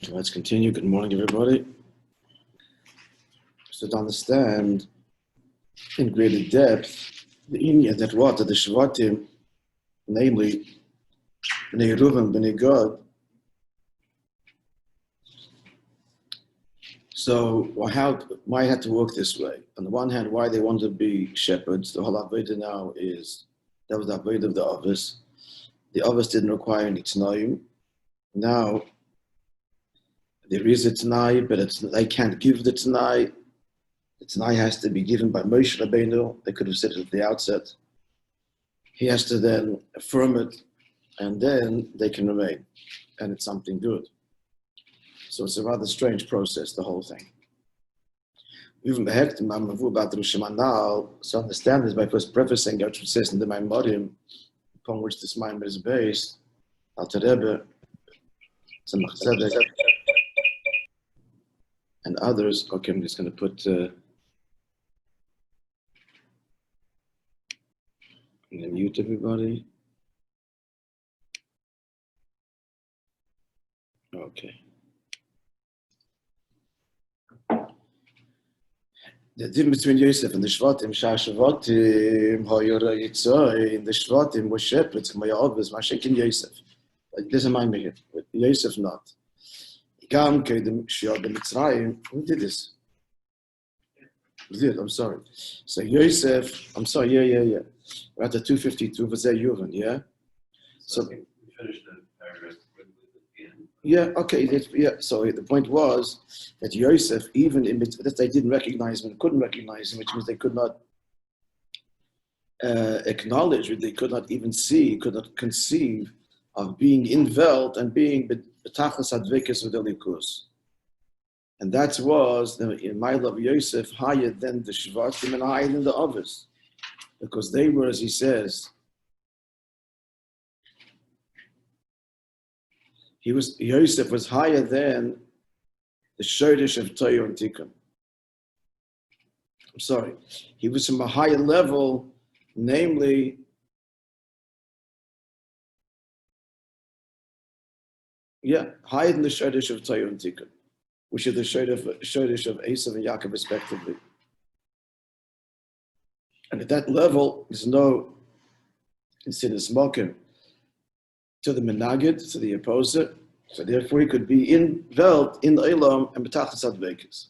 Let's continue. Good morning, everybody. So to understand in greater depth the Inyan that what the Shvatim, namely Bnei Reuven, Bnei Gad. So why it had to work this way? On the one hand, why they wanted to be shepherds. The whole Avodah now is that was the Avodah of the Avos. The Avos didn't require any Tnaim. Now there is a Tnai, but they can't give the Tnai. The Tnai has to be given by Moishe Rabbeinu. They could have said it at the outset. He has to then affirm it, and then they can remain, and it's something good. So it's a rather strange process, the whole thing. Even the Hektim about the Rishamanal, so understand this by first prefacing what it says in the Maimorim, upon which this Maimor is based, Alter Rebbe, Tzemach Tzedek, and others. Okay, I'm just going to put. I'm going to mute everybody. Okay. The difference between Yosef and the Shvatim, Shvatim, Hoyora Yitzhak, in the Shvatim were shepherds, K'mayavos, Mashiach and Yosef. There's a mind here, but Yosef not. Who did this? Who did? I'm sorry. So Yosef, I'm sorry, yeah. We're at the 252, V'zeh Yuvan, yeah? So we finished the paragraph with the end. Yeah, okay, yeah. So the point was that Yosef, even in that they didn't recognize him, couldn't recognize him, which means they could not acknowledge, they could not even see, could not conceive of being enveloped and being betachas advekas with elikus. And that was in my love Yosef higher than the Shvatim and higher than the others, because they were, as he says, Yosef was higher than the Shodesh of Torah and Tikkun. I'm sorry, he was from a higher level, namely higher than the Shodesh of Torah and Tikkun, which is the Shodesh of Esav and Yaakov respectively. And at that level, there's no considered smoking to the menagid, to the opposite. So therefore, he could be enveloped in the Elam and betachas advekas.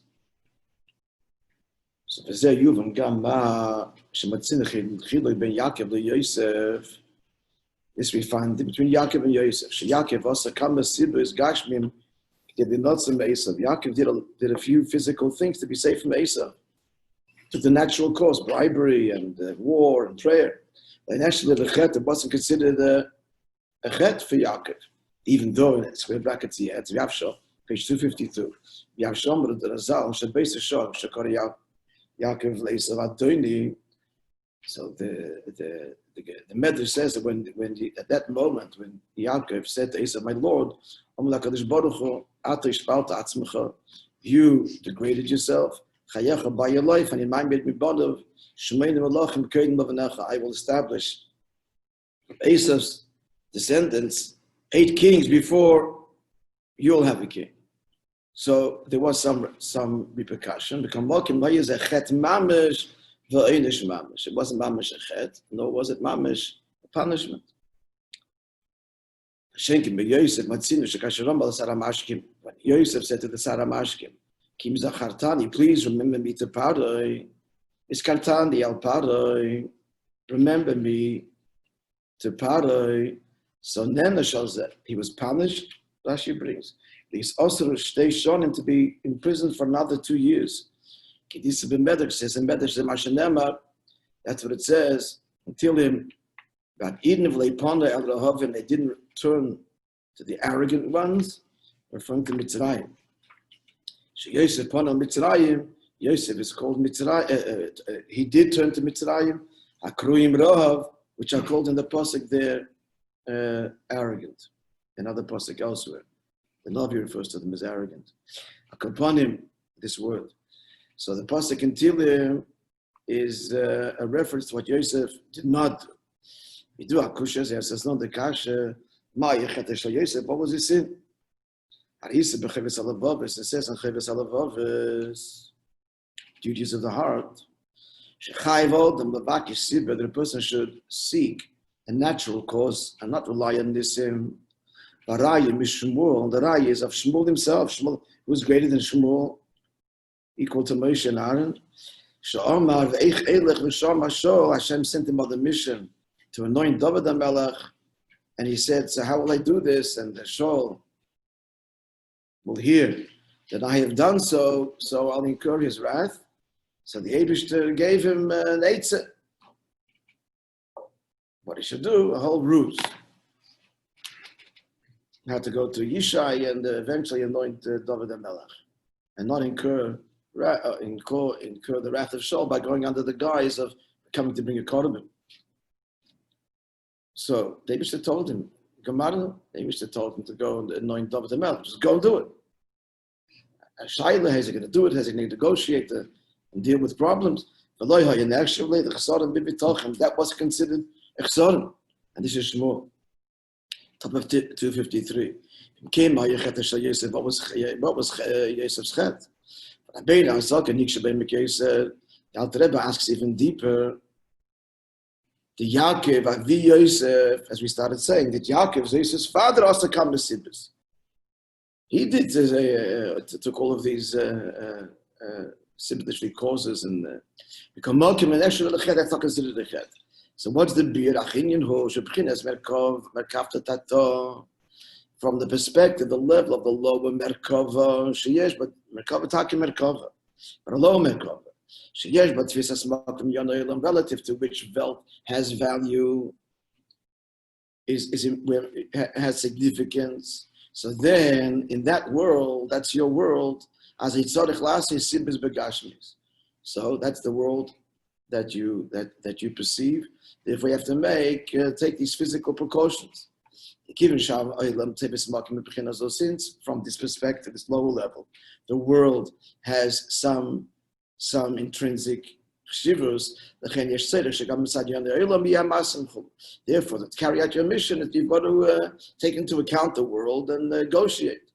So v'zeh yuvan gam ma shematzin chilui ben Yaakov leYosef. This we find between Yaakov and Yosef. Yaakov also kama sibus gashmim did not some Esav. Yaakov did a few physical things to be safe from Esav. Took the natural course, bribery and war and prayer. And actually, the chet wasn't considered a chet for Yaakov, even though in square brackets he adds Yavshah, page 252. Yavshah the Razal should base a shot Shakar Yaakov Esav Adoni. So the Medrash says that when at that moment when Yaakov said to Esav, "My Lord, you degraded yourself by your life, and in my made me bother. I will establish Esav's descendants 8 kings before you'll have a king." So there was some repercussion. It wasn't mamish a chet, nor was it mamish a punishment. When Yosef said to the Saramashkim, Kim Zachartani, please remember me to Paroi. Iskartani al Paroi, remember me to Paroi. So Nena shows that he was punished. Rashi brings. These also they shown him to be in prison for another 2 years. Kedisa b'Medrash says in Medrash the Mashanema, that's what it says, until him, about Eden of Leiponda el Rahavim, they didn't turn to the arrogant ones, referring to Mitzrayim. So Yosef Pon al Mitzrayim, Yosef is called Mitzrayim, he did turn to Mitzrayim, Akruim Rahav, which are called in the Pasuk there, arrogant. Another Pasuk elsewhere. The Navi refers to them as arrogant. Upon him, this word. So the Pasuk in Tehillim is a reference to what Yosef did not do. He do Akusha, he says, not the Kasha, Ma Yechet Yosef, what was his sin? It says in Cheves Halavavis, duties of the heart, that the person should seek a natural cause and not rely on this. The Raya is of Shmuel himself. Shmuel, who is greater than Shmuel, equal to Moishe and Aaron. Hashem sent him on the mission to anoint David HaMelech, and he said, so how will I do this? And the Shaul will hear that I have done so, so I'll incur his wrath. So the Eibishter gave him an eitzah. What he should do, a whole ruse. He had to go to Yishai and eventually anoint David HaMelech and not incur the wrath of Shaul by going under the guise of coming to bring a korban. So the Eibishter told him, the Eibishter told him to go and anoint David HaMelech. Just go and do it. Shaila, how's he going to do it? How's he going to negotiate and deal with problems? That was considered Echsorim. And this is Shmuel. Top of 253. What was Yosef's chet? The Alter Rebbe asks even deeper. The Yaakov, Avi Yosef, as we started saying, that Yaakov, Yosef's father, also come to Sibis. He did took all of these Sibitishly causes and become Malkim and Eshel Lechet. That's not considered a chet. So what's the beer? Achinyan ho shebchinas merkavta tato. From the perspective, the level of the lower merkava sheyesh, but merkava taki merkava, but a lower merkava sheyesh, but tfisas makom yonoilam, relative to which wealth has value, has significance. So then, in that world, that's your world. As itzorich lasi sibis begashmis. So that's the world that you perceive. Therefore, you have to take these physical precautions. Since from this perspective, this lower level, the world has some intrinsic chivus. Therefore, to carry out your mission, you've got to take into account the world and negotiate.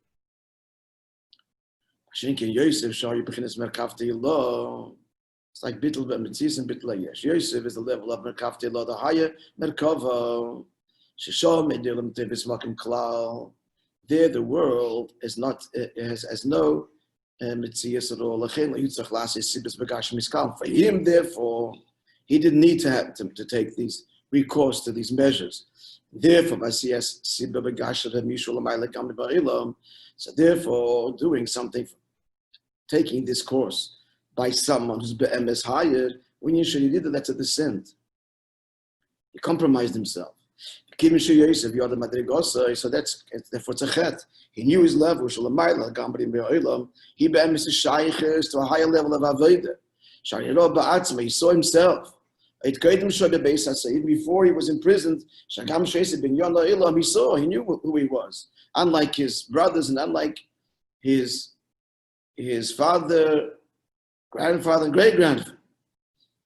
It's like bittul b'mitzis and bittul hayesh. Yosef is the level of merkavti lo, the higher merkava. There, the world is not has no mitzias at all. For him, therefore, he didn't need to take these recourse to these measures. Therefore, so therefore, doing something, taking this course by someone who's be'emes hired, when you did it, that's a descent. He compromised himself. So that's therefore it's a chet. He knew his level. He be'emes is shayches to a higher level of avodah. He saw himself. Even before he was imprisoned, he saw, he knew who he was. Unlike his brothers and unlike his father, grandfather, and great-grandfather.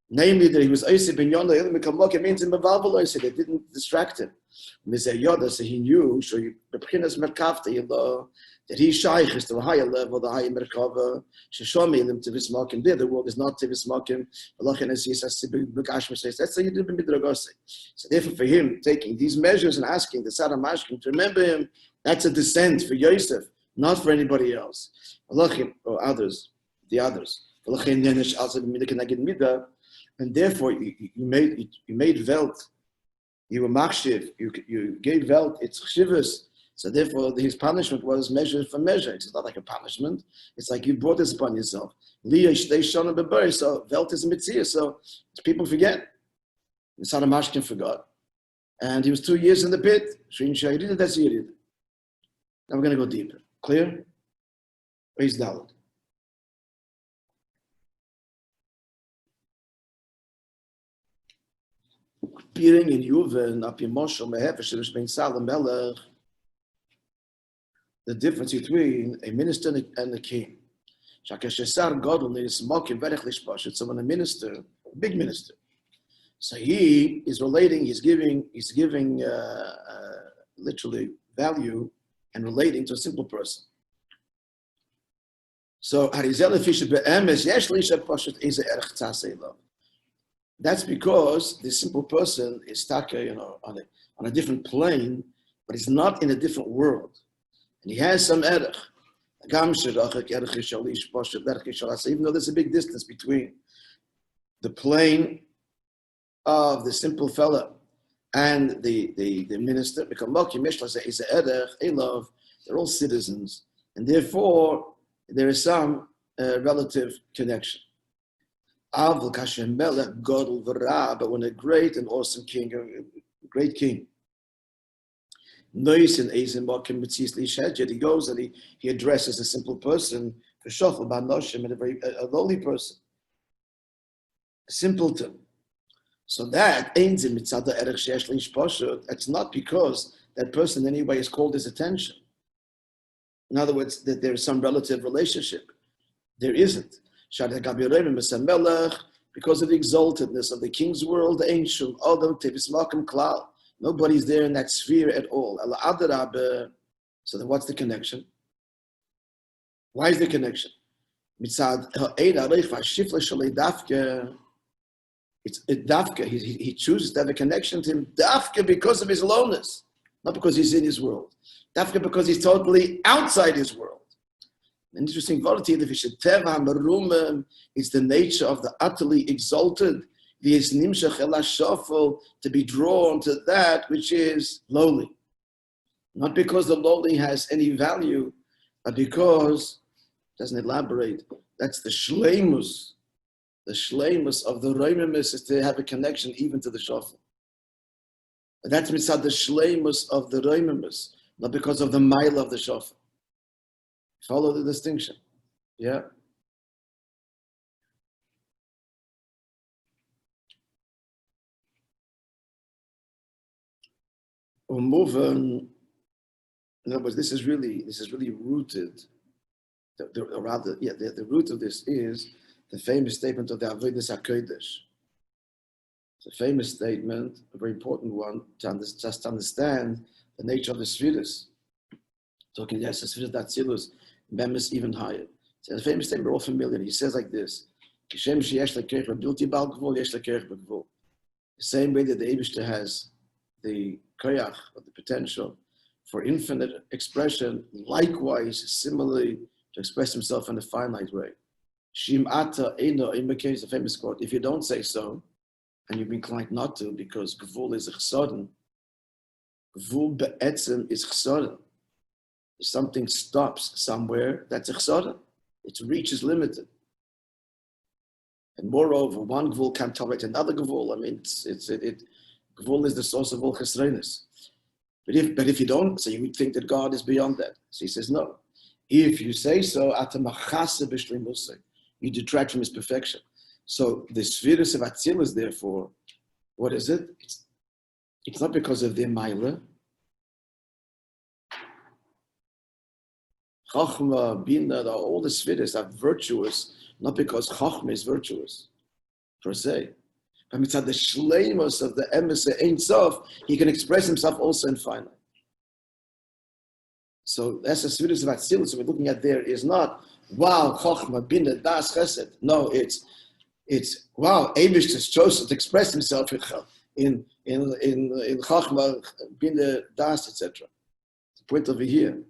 Namely, that he was Eisib ben Yonah, it means in Mevalvel Eisib, it didn't distract him. So he knew, that he shaykh to a higher level, the higher merkava, there, the world is not Tivis Makim, that's how you do Midragose. So therefore, for him, taking these measures and asking the Sarah Mashkim to remember him, that's a descent for Yosef, not for anybody else. Or others, the others. And therefore, you made Welt, you were machshiv, you gave Welt its chshivas. So therefore, his punishment was measure for measure. It's not like a punishment. It's like you brought this upon yourself. So Welt is a mitzvah. So people forget. The son of Mashkin forgot. And he was 2 years in the pit. That's Yirid. Now we're going to go deeper. Clear? Raise Dalet. Appearing in Yuven, Apimoshel, Mehefesh, Ben Salam Melech, the difference between a minister and a king. So when a minister, a big minister, so he is relating, he's giving literally value and relating to a simple person. So, that's because the simple person is stuck, on a different plane, but he's not in a different world. And he has some erech. Even though there's a big distance between the plane of the simple fella and the minister, they're all citizens, and therefore there is some relative connection. But when a great and awesome king, a great king, he goes and he addresses a simple person, and a lowly person, a simpleton. So that it's not because that person in any way is called his attention. In other words, that there is some relative relationship. There isn't. Because of the exaltedness of the king's world, nobody's there in that sphere at all. So then what's the connection? Why is the connection? It's dafka. He chooses to have a connection to him dafka because of his lowness, not because he's in his world. Dafka because he's totally outside his world. An interesting quality that it's the nature of the utterly exalted, to be drawn to that which is lowly. Not because the lowly has any value, but because, doesn't elaborate, that's the shleimus. The shleimus of the reimemus is to have a connection even to the shofel. But that's mitzad the shleimus of the reimemus, not because of the mile of the shofel. Follow the distinction. Yeah. Or move on. In other words, this is really rooted. The root of this is the famous statement of the Avodas HaKodesh. It's a famous statement, a very important one, just to understand the nature of the Sfiris. Talking, yes, the Sfiris Datzilus, Bemis even higher. It's a famous statement, we're all familiar. He says like this, the same way that the Eibishter has the koyach, or the potential for infinite expression, likewise, similarly, to express himself in a finite way. Shim ata eino imekei is a famous quote. If you don't say so, and you've been inclined not to, because gvul is a chesodin, gvul be'etzem is chesodin. If something stops somewhere, that's a chesodin. Its reach is limited. And moreover, one gvul can't tolerate another gvul. I mean, gvul is the source of all chesrenis. But if you don't, so you would think that God is beyond that. So he says, no. If you say so, you detract from his perfection. So the Sfiris of Atzilus, therefore, what is it? It's not because of their Maila. Chachma, Bina, all the Sfiris are virtuous, not because Chachma is virtuous, per se. But mitzad the shleimus of the emes Ein Sof, he can express himself also in finite. So that's the Sfiris of Atzilus. So we're looking at there is not wow, Chochma, Bina, Das, Chesed. No, it's wow, Eivish has chosen to express himself in Chochma, Bina, Das, etc. The point over here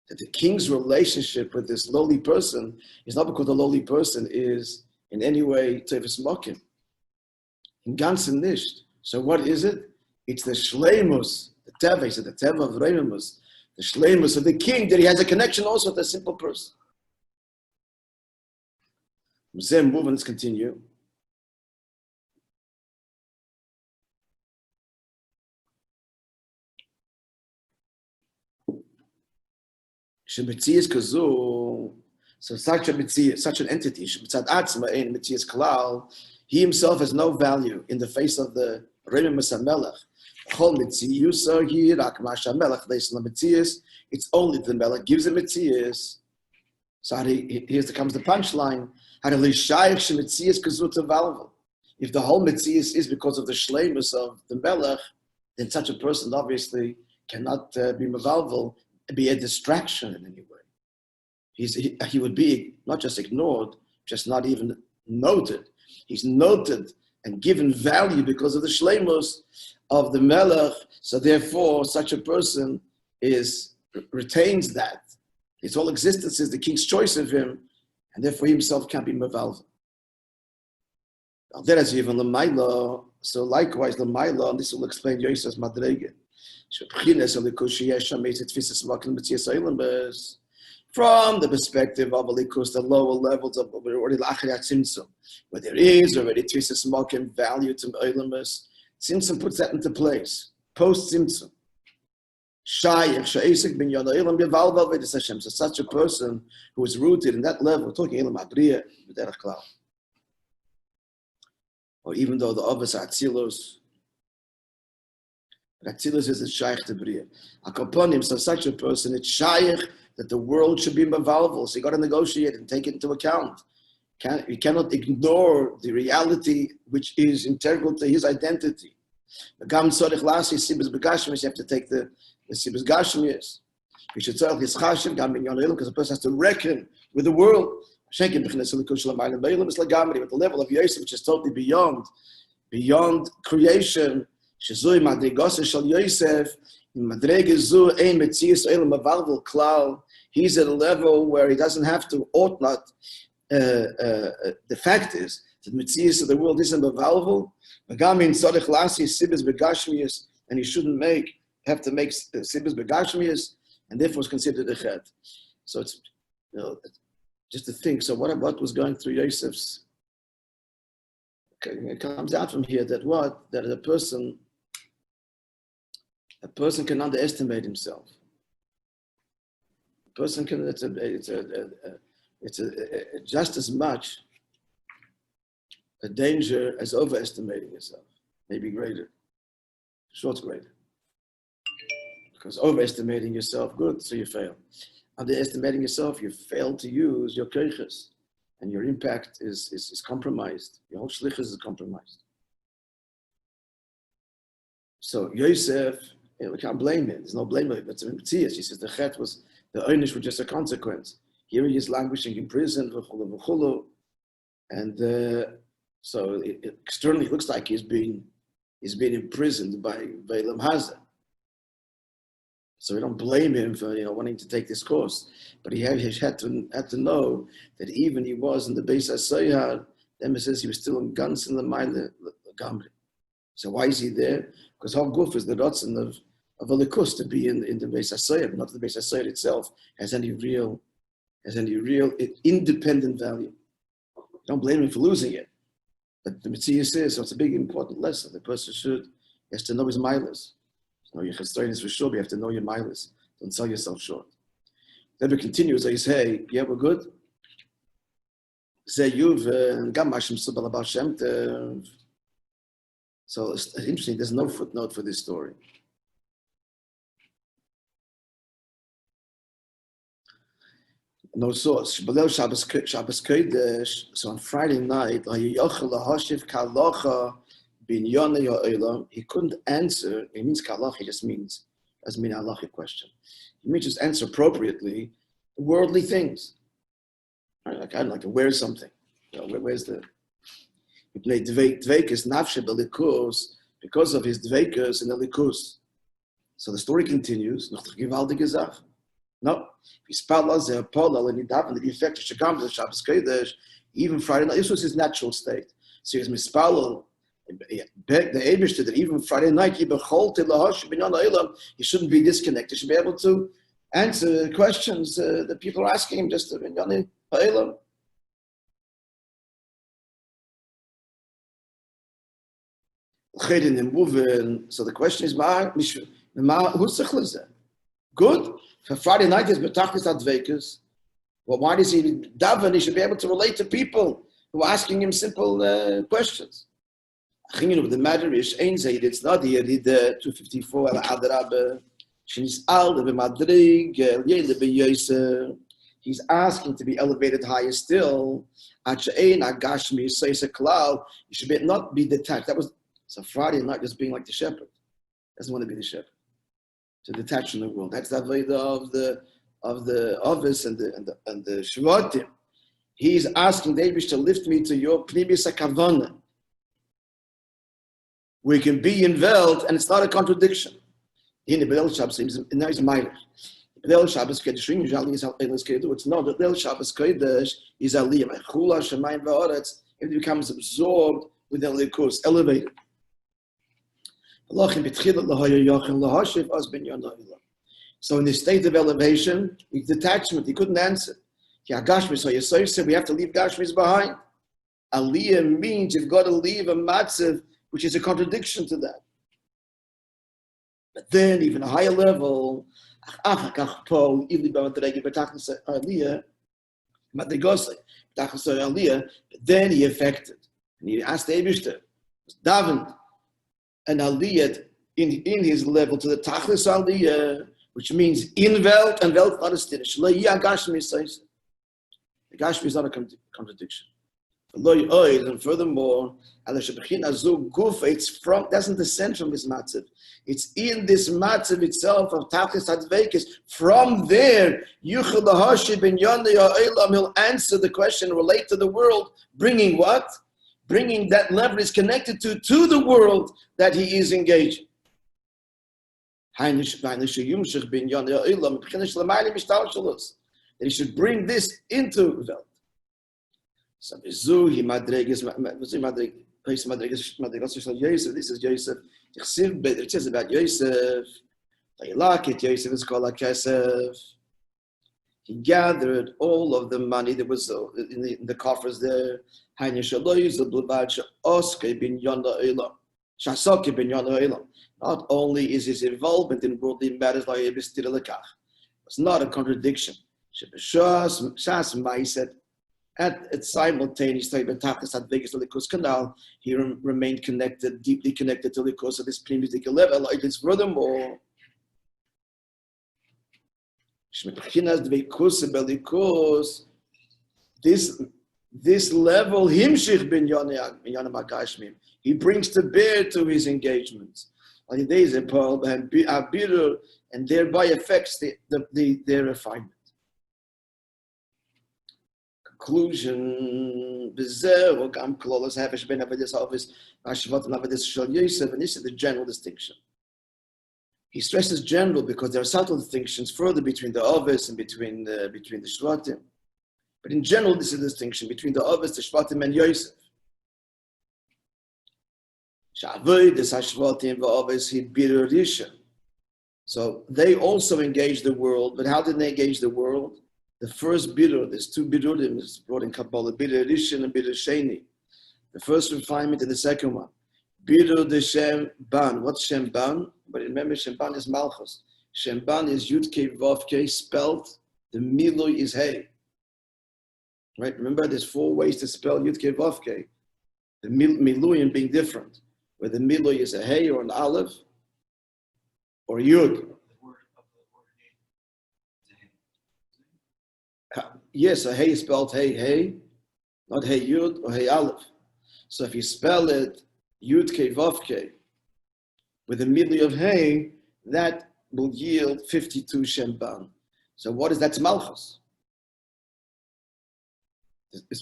that the king's relationship with this lowly person is not because the lowly person is in any way Tevis Mokim. In ganzen nicht. So what is it? It's the shleimus, the teva, he said the teva of reimemus, the shleimus of the king, that he has a connection also with a simple person. Move, let's continue. Shemetzias kazu, so such an entity, shemetzad atzma ein metzias klal, he himself has no value in the face of the reimemus hamelech. Chol metziusa hi rak masha melech leisla metzias. It's only the melech gives a metzias. So here comes the punchline. If the whole metzias is because of the shleimus of the melech, then such a person obviously cannot be mevalvel, be a distraction in any way. he would be not just ignored, just not even noted. He's noted and given value because of the shleimus of the melech. So therefore, such a person retains that. His whole existence is the king's choice of him, and therefore he himself can't be mevalve. So likewise, Lamaila, and this will explain Yosef's Madrege. From the perspective of Alikus, the lower levels of already Lachriat Tzimtzum, where there is already Tvisas Makim value to Eilamus, Tzimtzum puts that into place. Post Tzimtzum. So such a person who is rooted in that level, talking Elam Abriya, B'derech Klal. Or even though the others are Atzilos, but Atzilos is a Shaykh to Briya. Akoponim, so such a person, it's Shaykh that the world should be mevalvel. So you got to negotiate and take it into account. You cannot ignore the reality which is integral to his identity. You have to take the Sibas Gashmias. You should tell his Chashiv, because the person has to reckon with the world. With the level of Yosef, which is totally beyond creation. He's at a level where he doesn't have to, ought not. The fact is that the Metzias of the world isn't mevalvel. And he shouldn't have to make Sibas Begashmias, and therefore is considered a chet. So it's, just to think, so what was going through Yosef's? Okay, it comes out from here that a person can underestimate himself. A person can, it's just as much a danger as overestimating yourself, maybe greater. Sure, it's greater. Because overestimating yourself, good, so you fail. Underestimating yourself, you fail to use your keiches, and your impact is compromised. Your whole shlichus is compromised. So Yosef, we can't blame him. There's no blame him. But he says the chet was, the einish was just a consequence. Here he is languishing in prison, and so externally it looks like he's been imprisoned by Balaam Hazah. So we don't blame him for wanting to take this course, but he had to know that even he was in the Beis HaSoyar. Then it says he was still in guns in the Maile Gamri. So why is he there? Because Hal Guf is the Ratzon of a Likus to be in the Beis HaSoyar, but not the Beis HaSoyar itself has any real independent value. Don't blame him for losing it. But the Mitzvah says, so it's a big important lesson. The person has to know his milas. Know your chesronos for sure, but you have to know your milas. Don't sell yourself short. Then it continues, I say, yeah, we're good. Say you've got mashim subal about Shem Tev. So it's interesting, there's no footnote for this story. No source. Shabbos Kodesh. So on Friday night, he couldn't answer. It means kalach. It just means doesn't mean a halachic question. It means just answer appropriately worldly things. Right? Like I'd like to wear something. Where's the? He played dveikus nafshe belikus because of his dveikus in the likus. So the story continues. Noch gewaltige Sache. No, even Friday night, this was his natural state. So he was mispalal, begged the Eibishter that even Friday night, he shouldn't be disconnected. He should be able to answer questions that people are asking him just in Yoni Ha'ilam. So the question is, good. For Friday night, is betachlis advekus. Well, why does he daven? He should be able to relate to people who are asking him simple questions. The matter is, it's not the 254 he's asking to be elevated higher still. You should not be detached. That was so Friday night, just being like the shepherd. Doesn't want to be the shepherd. To detach from the world. That's the avodah the office and the Shvatim. He's asking David to lift me to your Pnimis HaKavana. We can be in Welt, and it's not a contradiction. In the B'nai Shabbos, now he's minor. B'nai Shabbos Kodesh, usually is Elis Kodesh. It's not that B'nai Shabbos Kodesh is Aliyah. Chula Shemayim V'Oretz. It becomes absorbed with the Likus, elevated. So in the state of elevation, with detachment, he couldn't answer. We have to leave Gashmis behind. Aliyah means you've got to leave a matzav, which is a contradiction to that. But then, even a higher level, then he affected. And he asked the Eibishter, davened, an aliyah in his level to the tachlis aliyah, which means in Welt, and Welt not a stirish. The Gashmi is not a contradiction. And furthermore, it's from, doesn't descend from this matzav. It's in this matzav itself of tachlis hadveikis. From there, Yuchel Lahashi ben Yonei Ha'olam, he'll answer the question, relate to the world, bringing what? Bringing that level is connected to the world that he is engaging. That he should bring this into Welt. So this is Yosef. It says about Yosef. He gathered all of the money that was in the coffers there. Not only is his involvement in worldly matters, it's not a contradiction. At simultaneous canal, he remained connected, deeply connected to the course of this primitive level. It is furthermore, this level, he brings to bear to his engagements. And thereby affects their refinement. Conclusion. And this is the general distinction. He stresses general because there are subtle distinctions further between the office and between the Shvatim. But in general, this is the distinction between the office, the Shvatim, and Yosef. So they also engage the world, but how did they engage the world? The first bidur, there's two bidurim, is brought in Kabbalah, bidur rishon and bidur sheni. The first refinement and the second one. Bidur de Shem Ban. What's Shem Ban? But remember, Shem Ban is Malchus. Shem Ban is Yud Kei Vav Kei spelled. The Milui is Hey. Right? Remember, there's 4 ways to spell Yud Kei Vav Kei. The Miluyim being different. Where the Milui is a Hey or an Aleph or Yud. Yes, a Hey is spelled Hey, not Hey Yud or Hey Aleph. So if you spell it Yud Kei Vav Kei with a Milui of Hey, that will yield 52 Shem Ban. So what is that? Malchus.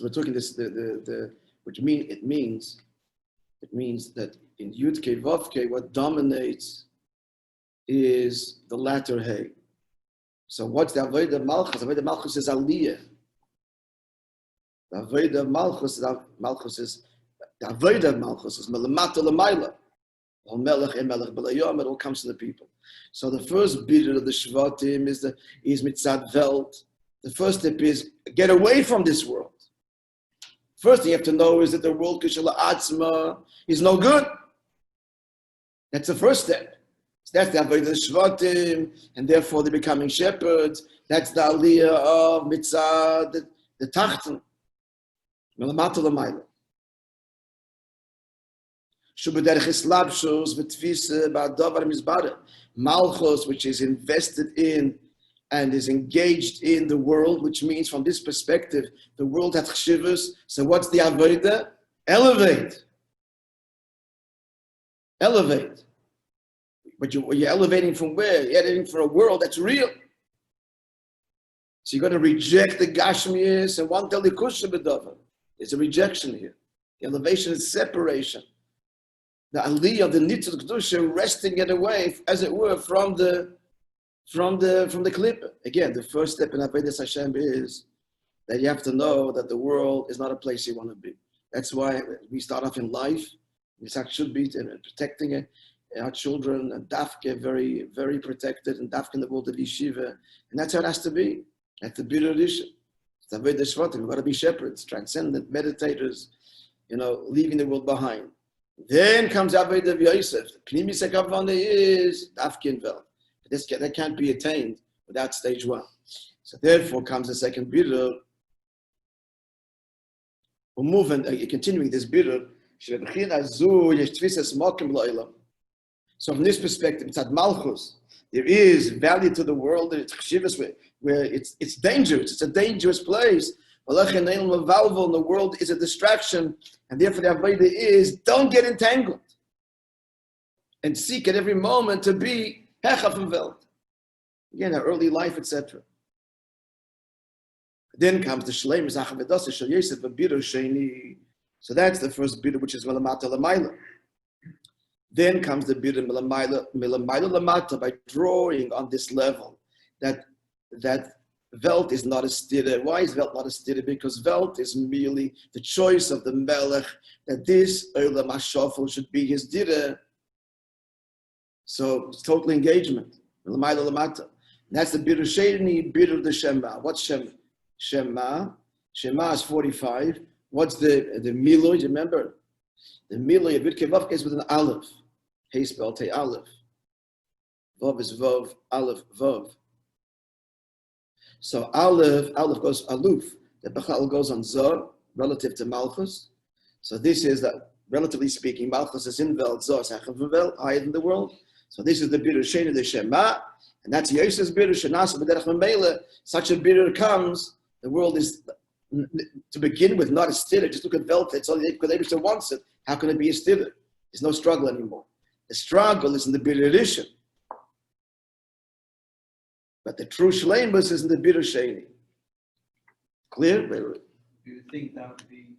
We're talking this which means that in Yud Kei Vav Kei what dominates is the latter Hey. So what's the Avodah Malchus? The Avodah Malchus is Aliyah. The Avodah Malchus is Melamata L'mayla. Al Melech and Melech B'layom, it all comes to the people. So the first bit of the Shvatim is Mitzad Welt. The first step is get away from this world. First thing you have to know is that the world Kishala Atzma is no good. That's the first step. So that's the Avodah Shvatim, and therefore they're becoming shepherds. That's the Aliyah of Mitzad, the Tachten. Melamata L'mayla. Malchus, which is invested in and is engaged in the world, which means from this perspective, the world has chshivus. So what's the avodah? Elevate. But you're elevating from where? You're elevating for a world that's real. So you're going to reject the Gashmias and one Telikusha B'Dover. There's a rejection here. The elevation is separation. The Aliyah of the Nitzut Kedusha resting it away, as it were, from the Klippa. Again, the first step in Avodas Hashem is that you have to know that the world is not a place you want to be. That's why we start off in life. This act should be protecting it. Our children, and Dafke, very, very protected, and Dafke in the world of Yeshiva. And that's how it has to be. At the Bira Rishon. It's Avodah Shvatim. We've got to be shepherds, transcendent meditators, leaving the world behind. Then comes Avodah Yosef. The Pnimis HaKavana is Dafke in Vel. That can't be attained without stage one. So therefore comes the second Bira. We're moving, continuing this Bira. So from this perspective, it's at Malchus. There is value to the world, and it's chshivas where it's dangerous. It's a dangerous place. And the world is a distraction, and therefore the avodah is don't get entangled, and seek at every moment to be hecha from Welt. Again, our early life, etc. Then comes the shleimus achavedas shel Yosef v'bira sheni. So that's the first bira, which is melamata lamayla. Then comes the bira milamayla lamata, by drawing on this level that Welt is not a stira. Why is Welt not a stira? Because Welt is merely the choice of the Melech, that this Olam HaShofel should be his dira. So it's total engagement. Milamayla lamata. And that's the bira sheni, bira of the Shema. What's Shema? Shema is 45. What's the Miloy? You remember? The Miloy of Vidkevavka is with an Aleph. Hey spelled Hey Aleph. Vav is Vav, Aleph, Vav. So Aleph goes Aluf. The Bechal goes on Zor, relative to Malchus. So this is that, relatively speaking, Malchus is in Welt, Zor is Hechav higher than the world. So this is the Bira Sheni, the Shema. And that's Yosef's Bira, Shenasa, B'derech Memele. Such a Bira comes, the world is, to begin with, not a stira. Just look at Welt. It's only because Eibishter wants it. How can it be a stira? There's no struggle anymore. The struggle is in the Bira Rishon. But the true Shleimus is in the Bira Sheni. Clear? Do you think that would be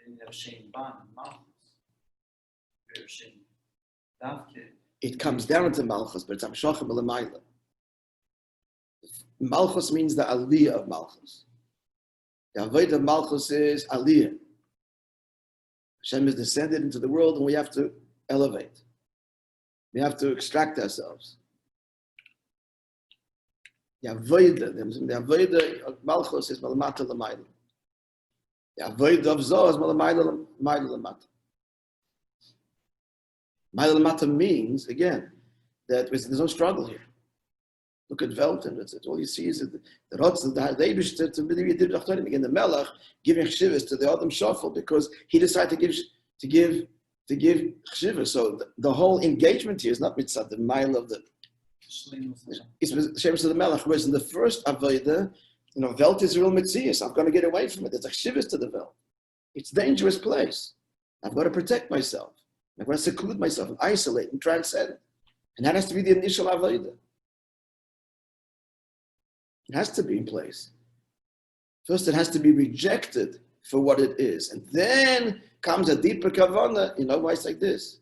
in the Shem Ban, Malchus? Bira Sheni. Davke. It comes down to Malchus, but it's Amshochem L'mayla. Malchus means the Aliyah of Malchus. The Avodah of Malchus is Aliyah. Hashem is descended into the world, and we have to elevate. We have to extract ourselves. The Avodah of Malchus is Malamata L'mayla. The Avodah of Zoh is Malamata L'mata. Mayla L'mata means, again, that there's no struggle here. Look at Velton. It's all you see is the Rotz, the Eibishter, to believe he did again, the Melech giving chshivas to the Adam Shofel because he decided to give chshivas. So the whole engagement here is not mitzvah, the mile of the. It's chshivas to the Melech. Whereas in the first Avodah, Welt is real mitzvah. I'm going to get away from it. There's a chshivas to the Welt. It's a dangerous place. I've got to protect myself. I've got to seclude myself and isolate and transcend. And that has to be the initial Avodah. It has to be in place. First, it has to be rejected for what it is. And then comes a deeper kavanah. Why it's like this?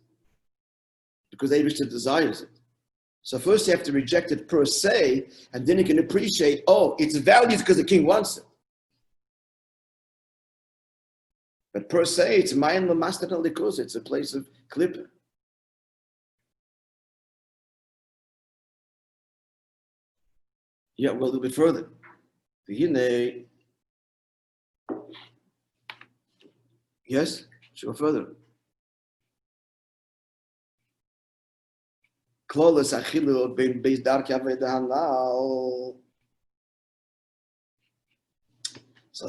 Because Eibishter desires it. So first you have to reject it per se, and then you can appreciate, it's valued because the king wants it. But per se, it's Mayan Lamastan Likus, it's a place of klippa. Yeah, well, a little bit further. Yes, should go further. So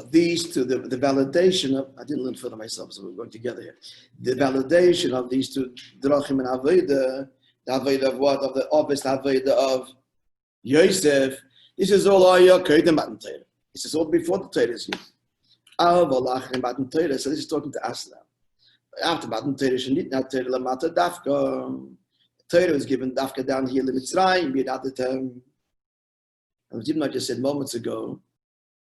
these two, the validation of, I didn't learn further myself, so we're going together here. The validation of these two drachim and avodah, the avodah of what? Of the obvious avodah of Yosef. This is all This is all before the Torah is used. So this is talking to us now. After Matan Torah, Shanit not Torah Lamata Dafka. Torah was given Dafka down here in Mitzrayim, without the term. And even I just said moments ago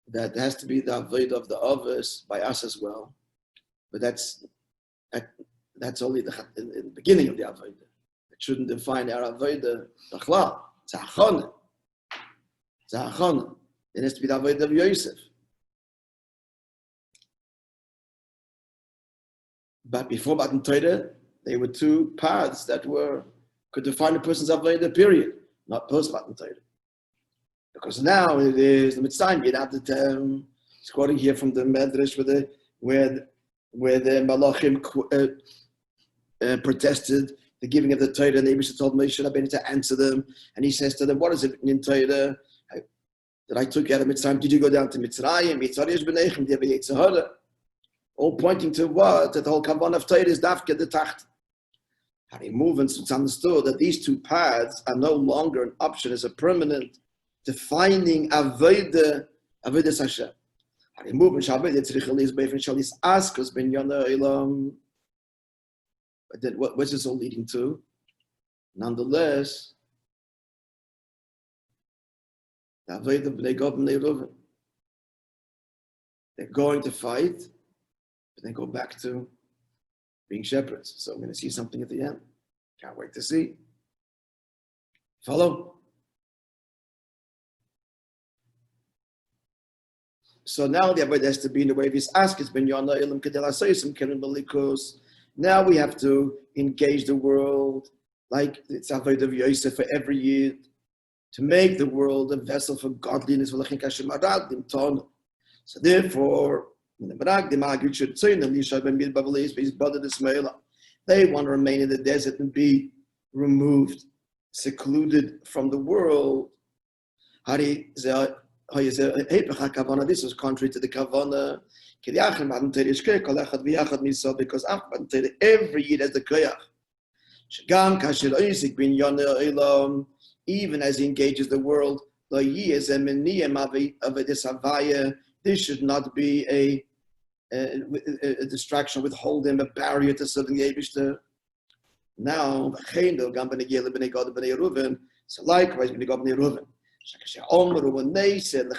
that there has to be the avoid of the others by us as well. But that's only in the beginning of the avoid. It shouldn't define our avoid the chlal. It's a achon. It's a achon. It has to be the avoid of Yosef. But before Matan Torah, there were two paths that could define a person's avodah, period, not post Matan Torah. Because now it is the Mitzrayim. He's quoting here from the Medrash where the Malachim protested the giving of the Torah, and the Abishah told Moishe Rabbeinu to answer them, and he says to them, "What is it in Torah that I took you out of Mitzrayim? Did you go down to Mitzrayim? All pointing to what? That the whole Kavanah of Torah is Dafke the Tacht. How they move, and it's understood that these two paths are no longer an option as a permanent defining Avodah Hashem. How they move, and Shabbat Yitzrichel is Beifin Shalis Askus Ben Yonah Elam. But then what's this all leading to? Nonetheless, the Avodah B'nei Gad B'nei Reuven. They're going to fight, but then go back to being shepherds. So I'm going to see something at the end. Can't wait to see. Follow? So now the avodah has to be in the way of his ask. It's been Yonah Elam Kedel Asayim Keren Belikus. Now we have to engage the world like it's avodah of Yosef for every year to make the world a vessel for godliness. So therefore, they want to remain in the desert and be removed, secluded from the world. This was contrary to the kavanah. Because every year has the koyach. Even as he engages the world, this should not be a distraction, withholding, a barrier to serving the Eibishter. Now, so likewise, when they go Bnei Reuven, when they said,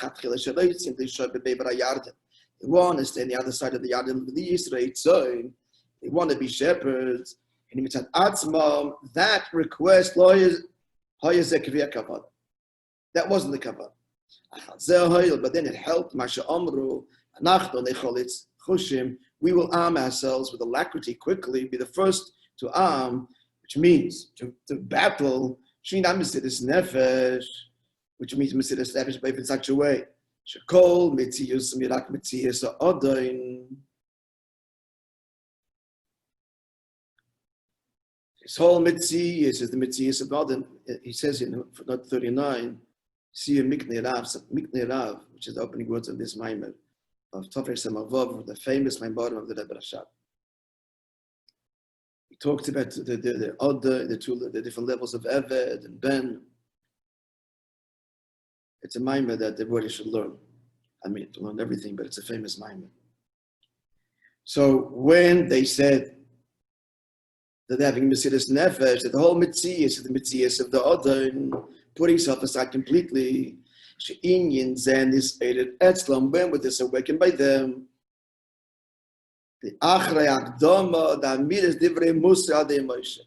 they want to stay on the other side of the Yarden, the Israel zone, they want to be shepherds, and that request, that wasn't the kavanah. But then it helped. We will arm ourselves with alacrity quickly, be the first to arm, which means to battle, which means Mesiras Nefesh, but in such a way. This whole Metzius is the Metzius of Adam. He says in footnote 39, see a Mikne Rav, which is the opening words of this Maimon of Tofei Samavov, the famous Maimon of the Rebbe Rashab. He talks about the different levels of Eved and Ben. It's a Maimon that everybody should learn. I mean, to learn everything, but it's a famous Maimon. So when they said that they're having Mesiras Nefesh, that the whole Metzius is the Metzius of the Odin, putting self aside completely. She'inyin Zen is aided Etzlam, when was this awakened by them? The Achrei Akdama, the Amidas Divrei Musa Adei Moishe.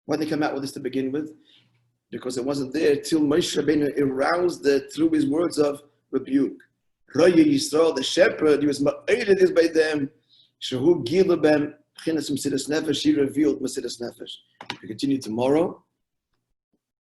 Why did they come out with this to begin with? Because it wasn't there till Moishe Rabbeinu aroused it through his words of rebuke. Roya Yisrael, the shepherd, he was ma'aided this by them. Shehu Gilabem, Chinas Mesiras Nefesh, he revealed Mesiras Nefesh. We continue tomorrow.